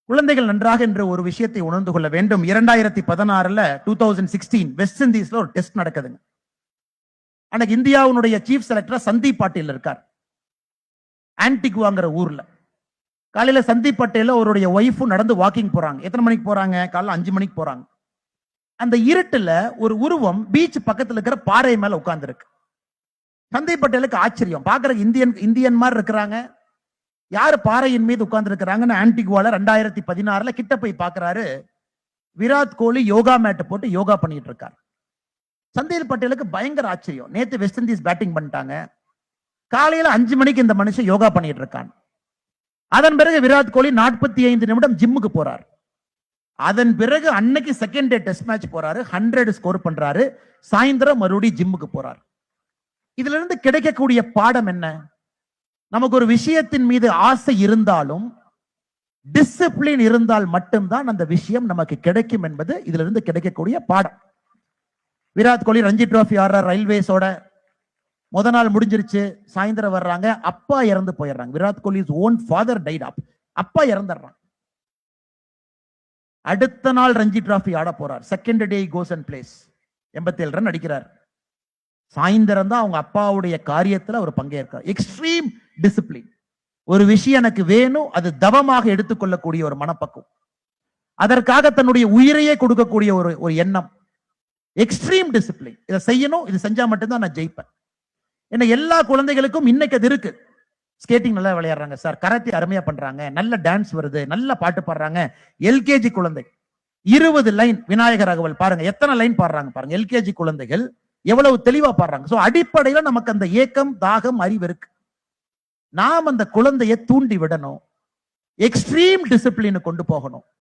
குழந்தைகள் நன்றாக என்ற ஒரு விஷயத்தை உணர்ந்து கொள்ள வேண்டும். 2016 2016 வெஸ்ட் இண்டீஸ்ல ஒரு டெஸ்ட் நடக்குதுங்க. அன்னைக்கு இந்தியாவுடைய சீஃப் செலக்டர் சந்தீப் பாட்டீல் இருக்கார். ஆன்டிகுவாங்கிற ஊர்ல காலையில சந்தீப் பட்டேல் அவருடைய ஒய்ஃபும் நடந்து வாக்கிங் போறாங்க. எத்தனை மணிக்கு போறாங்க? காலைல 5 மணிக்கு போறாங்க. அந்த இருட்டுல ஒரு உருவம் பீச் பக்கத்துல இருக்கிற பாறை மேல உட்கார்ந்து இருக்கு. சந்தீப் பட்டேலுக்கு ஆச்சரியம், பாக்குற இந்தியன் மாதிரி இருக்கிறாங்க, யாரு பாறையின் மீது உட்கார்ந்து இருக்கிறாங்கன்னு ஆன்டிகுவால 2016 கிட்ட போய் பாக்குறாரு. விராட் கோலி யோகா மேட் போட்டு யோகா பண்ணிட்டு இருக்காரு. சந்தீப் பட்டேலுக்கு பயங்கர ஆச்சரியம். நேத்து வெஸ்ட் இண்டீஸ் பேட்டிங் பண்ணிட்டாங்க, காலையில 5 மணிக்கு இந்த மனுஷன் யோகா பண்ணிட்டு இருக்கான். அதன் பிறகு விராட் கோலி 45 நிமிடம் ஜிம்முக்கு போறார். அதன் பிறகு அன்னைக்கு செகண்ட் டே டெஸ்ட் மேட்ச் போறாரு, 100 ஸ்கோர் பண்றாரு. சாயந்தரம் மறுபடியும் ஜிம்முக்கு போறார். இதுல இருந்து கிடைக்கக்கூடிய பாடம் என்ன? நமக்கு ஒரு விஷயத்தின் மீது ஆசை இருந்தாலும் டிசிப்ளின் இருந்தால் மட்டும்தான் அந்த விஷயம் நமக்கு கிடைக்கும் என்பது இதுல இருந்து கிடைக்கக்கூடிய பாடம். விராட் கோலி ரஞ்சி டிராபி ஆடுற ரயில்வேஸோட முத நாள் முடிஞ்சிருச்சு, சாயந்தரம் வர்றாங்க, அப்பா இறந்து போயிடுறாங்க. Virat Kohli's own father died up, அப்பா இறந்துடுறாங்க. அடுத்த நாள் ரஞ்சி டிராபி ஆட போறார். Second day goes and plays 87 run அடிக்கிறார். சாயந்தரம் தான் அவங்க அப்பாவுடைய காரியத்தில் அவர் பங்கேற்கிறார். Extreme discipline. ஒரு விஷயம் எனக்கு வேணும், அது தவமாக எடுத்துக்கொள்ளக்கூடிய ஒரு மனப்பக்குவம், அதற்காக தன்னுடைய உயிரையே கொடுக்கக்கூடிய ஒரு எண்ணம், எக்ஸ்ட்ரீம் டிசிப்ளின். இதை செய்யணும், இது செஞ்சா மட்டும்தான் நான் ஜெயிப்பேன். என்ன எல்லா குழந்தைகளுக்கும் இன்னைக்கு அது இருக்கு. ஸ்கேட்டிங் நல்லா விளையாடுறாங்க சார், கராத்தே அருமையா பண்றாங்க, நல்ல டான்ஸ் வருது, நல்ல பாட்டு பாடுறாங்க. எல்கேஜி குழந்தை 20 லைன் விநாயகர் ராகவல் பாருங்க, எத்தனை லைன் பாடுறாங்க பாருங்க. எல்கேஜி குழந்தைகள் எவ்வளவு தெளிவா பாடுறாங்க. சோ அடிப்படையில நமக்கு அந்த ஏக்கம், தாகம், அறிவு இருக்கு. நாம் அந்த குழந்தையை தூண்டி விடணும், எக்ஸ்ட்ரீம் டிசிப்ளின் கொண்டு போகணும்.